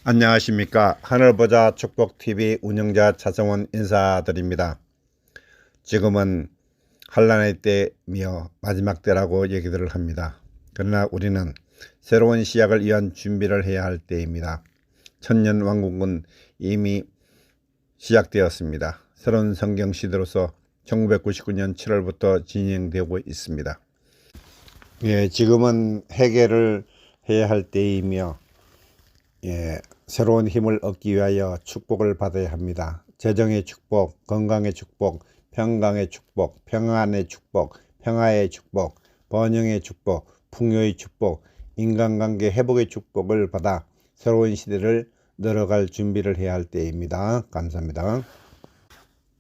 안녕하십니까. 하늘보자 축복TV 운영자 차성원 인사드립니다. 지금은 한란의 때며 마지막 때라고 얘기들을 합니다. 그러나 우리는 새로운 시작을 위한 준비를 해야 할 때입니다. 천년왕국은 이미 시작되었습니다. 새로운 성경시대로서 1999년 7월부터 진행되고 있습니다. 지금은 회개를 해야 할 때이며 새로운 힘을 얻기 위하여 축복을 받아야 합니다. 재정의 축복, 건강의 축복, 평강의 축복, 평안의 축복, 평화의 축복, 번영의 축복, 풍요의 축복, 인간관계 회복의 축복을 받아 새로운 시대를 늘어갈 준비를 해야 할 때입니다. 감사합니다.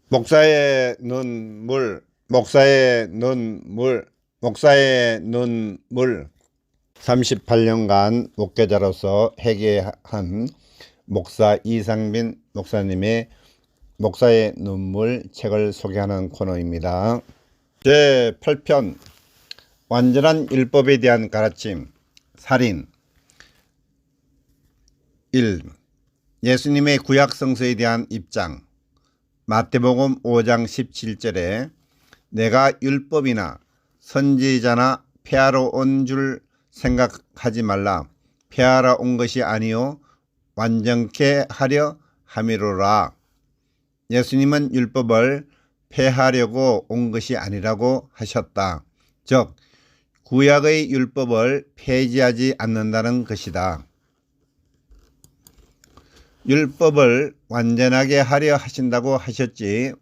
목사의 눈물, 목사의 눈물, 목사의 눈물. 38년간 목회자로서 회개한 목사 이상빈 목사님의 목사의 눈물 책을 소개하는 코너입니다. 제8편 완전한 율법에 대한 가르침 살인 1. 예수님의 구약 성서에 대한 입장 마태복음 5장 17절에 내가 율법이나 선지자나 폐하러 온 줄 생각하지 말라. 폐하러 온 것이 아니요 완전케 하려 함이로라. 예수님은 율법을 폐하려고 온 것이 아니라고 하셨다. 즉 구약의 율법을 폐지하지 않는다는 것이다. 율법을 완전하게 하려 하신다고 하셨지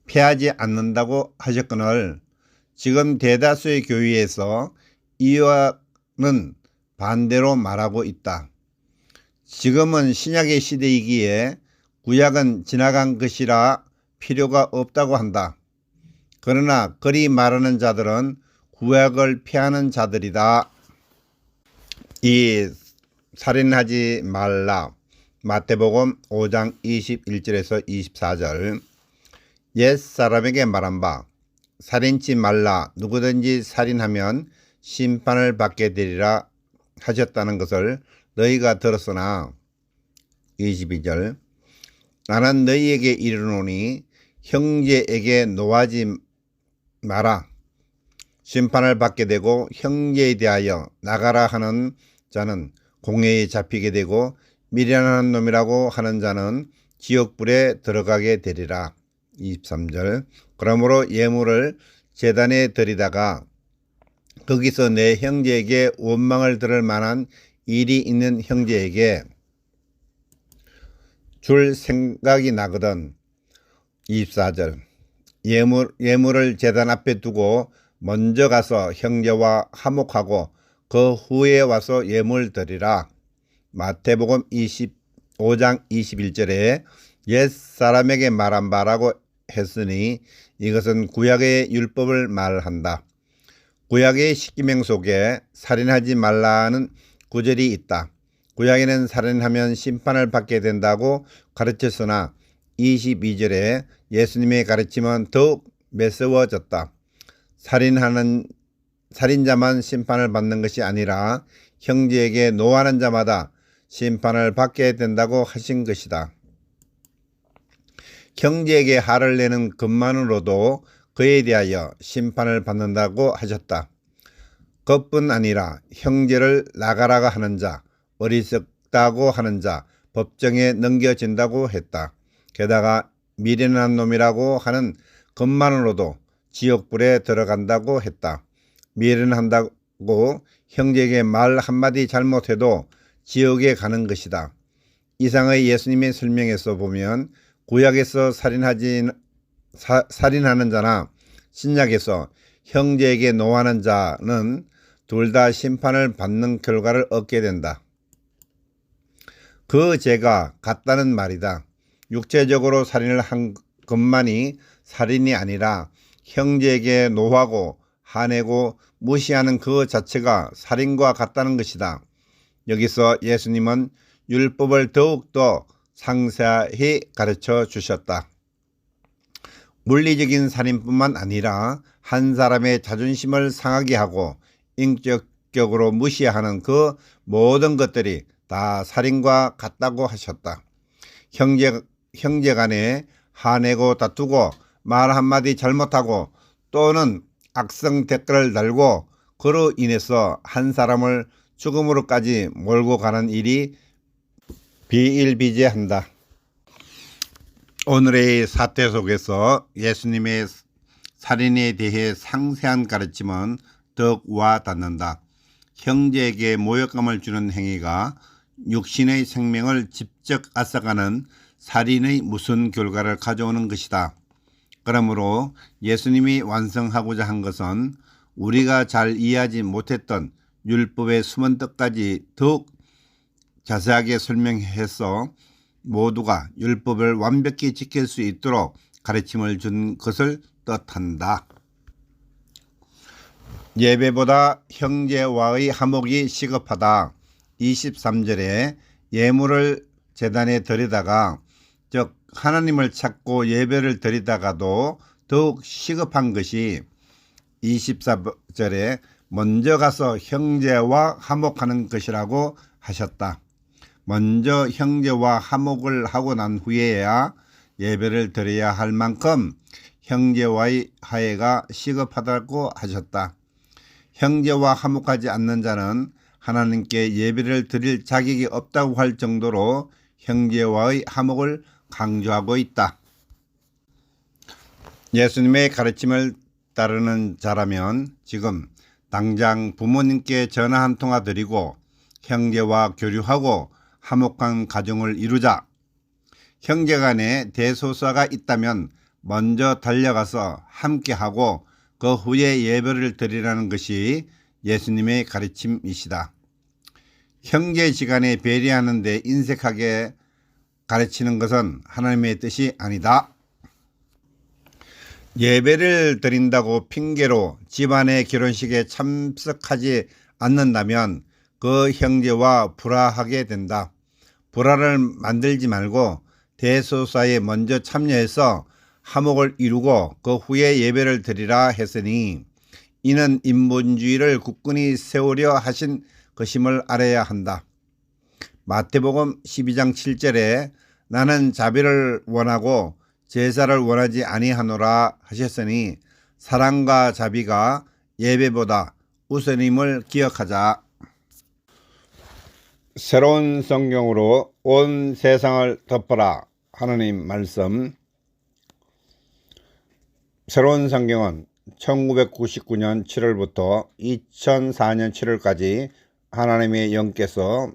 폐하지 않는다고 하셨거늘 지금 대다수의 교회에서 이와는 반대로 말하고 있다. 지금은 신약의 시대이기에 구약은 지나간 것이라 필요가 없다고 한다. 그러나 그리 말하는 자들은 구약을 폐하는 자들이다. 2. 살인하지 말라. 마태복음 5장 21절에서 24절 옛사람에게 말한 바 살인치 말라. 누구든지 살인하면 심판을 받게 되리라 하셨다는 것을 너희가 들었으나 22절 나는 너희에게 이르노니 형제에게 노하지 마라. 심판을 받게 되고 형제에 대하여 나가라 하는 자는 공회에 잡히게 되고 미련한 놈이라고 하는 자는 지옥불에 들어가게 되리라. 23절 그러므로 예물을 제단에 드리다가 거기서 내 형제에게 원망을 들을 만한 일이 있는 형제에게 줄 생각이 나거든. 24절 예물을 제단 앞에 두고 먼저 가서 형제와 화목하고 그 후에 와서 예물 드리라. 마태복음 25장 21절에 옛사람에게 말한 바라고 했으니 이것은 구약의 율법을 말한다. 구약의 십계명 속에 살인하지 말라는 구절이 있다. 구약에는 살인하면 심판을 받게 된다고 가르쳤으나 22절에 예수님의 가르침은 더욱 매서워졌다. 살인자만 심판을 받는 것이 아니라 형제에게 노하는 자마다 심판을 받게 된다고 하신 것이다. 형제에게 화를 내는 것만으로도 그에 대하여 심판을 받는다고 하셨다. 그뿐 아니라 형제를 나가라고 하는 자, 어리석다고 하는 자, 법정에 넘겨진다고 했다. 게다가 미련한 놈이라고 하는 것만으로도 지옥불에 들어간다고 했다. 미련한다고 형제에게 말 한마디 잘못해도 지옥에 가는 것이다. 이상의 예수님의 설명에서 보면 구약에서 살인하는 자나 신약에서 형제에게 노하는 자는 둘 다 심판을 받는 결과를 얻게 된다. 그 죄가 같다는 말이다. 육체적으로 살인을 한 것만이 살인이 아니라 형제에게 노하고 화내고 무시하는 그 자체가 살인과 같다는 것이다. 여기서 예수님은 율법을 더욱더 상세히 가르쳐 주셨다. 물리적인 살인뿐만 아니라 한 사람의 자존심을 상하게 하고 인격적으로 무시하는 그 모든 것들이 다 살인과 같다고 하셨다. 형제 간에 화내고 다투고 말 한마디 잘못하고 또는 악성 댓글을 달고 그로 인해서 한 사람을 죽음으로까지 몰고 가는 일이 비일비재한다. 오늘의 사태 속에서 예수님의 살인에 대해 상세한 가르침은 더욱 와닿는다. 형제에게 모욕감을 주는 행위가 육신의 생명을 직접 앗아가는 살인의 무슨 결과를 가져오는 것이다. 그러므로 예수님이 완성하고자 한 것은 우리가 잘 이해하지 못했던 율법의 숨은 뜻까지 더욱 자세하게 설명해서 모두가 율법을 완벽히 지킬 수 있도록 가르침을 준 것을 뜻한다. 예배보다 형제와의 화목이 시급하다. 23절에 예물을 제단에 드리다가 즉 하나님을 찾고 예배를 드리다가도 더욱 시급한 것이 24절에 먼저 가서 형제와 화목하는 것이라고 하셨다. 먼저 형제와 화목을 하고 난 후에야 예배를 드려야 할 만큼 형제와의 화해가 시급하다고 하셨다. 형제와 화목하지 않는 자는 하나님께 예배를 드릴 자격이 없다고 할 정도로 형제와의 화목을 강조하고 있다. 예수님의 가르침을 따르는 자라면 지금 당장 부모님께 전화 한 통화 드리고 형제와 교류하고 화목한 가정을 이루자. 형제간에 대소사가 있다면 먼저 달려가서 함께하고 그 후에 예배를 드리라는 것이 예수님의 가르침이시다. 형제지간에 배려하는 데 인색하게 가르치는 것은 하나님의 뜻이 아니다. 예배를 드린다고 핑계로 집안의 결혼식에 참석하지 않는다면 그 형제와 불화하게 된다. 불화를 만들지 말고 대소사에 먼저 참여해서 화목을 이루고 그 후에 예배를 드리라 했으니 이는 인본주의를 굳건히 세우려 하신 것임을 알아야 한다. 마태복음 12장 7절에 나는 자비를 원하고 제사를 원하지 아니하노라 하셨으니 사랑과 자비가 예배보다 우선임을 기억하자. 새로운 성경으로 온 세상을 덮어라. 하나님 말씀. 새로운 성경은 1999년 7월부터 2004년 7월까지 하나님의 영께서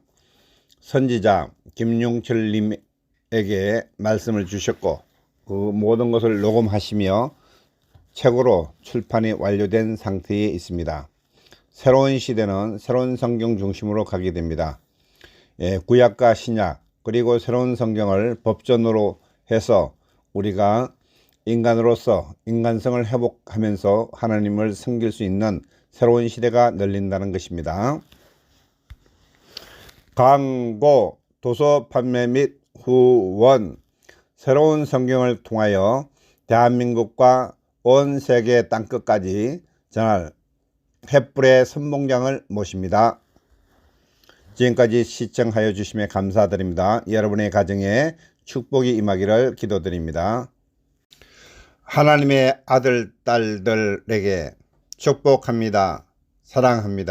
선지자 김용철님에게 말씀을 주셨고 그 모든 것을 녹음하시며 책으로 출판이 완료된 상태에 있습니다. 새로운 시대는 새로운 성경 중심으로 가게 됩니다. 구약과 신약 그리고 새로운 성경을 법전으로 해서 우리가 인간으로서 인간성을 회복하면서 하나님을 섬길 수 있는 새로운 시대가 열린다는 것입니다. 광고, 도서 판매 및 후원. 새로운 성경을 통하여 대한민국과 온 세계 땅끝까지 전할 횃불의 선봉장을 모십니다. 지금까지 시청하여 주심에 감사드립니다. 여러분의 가정에 축복이 임하기를 기도드립니다. 하나님의 아들, 딸들에게 축복합니다. 사랑합니다.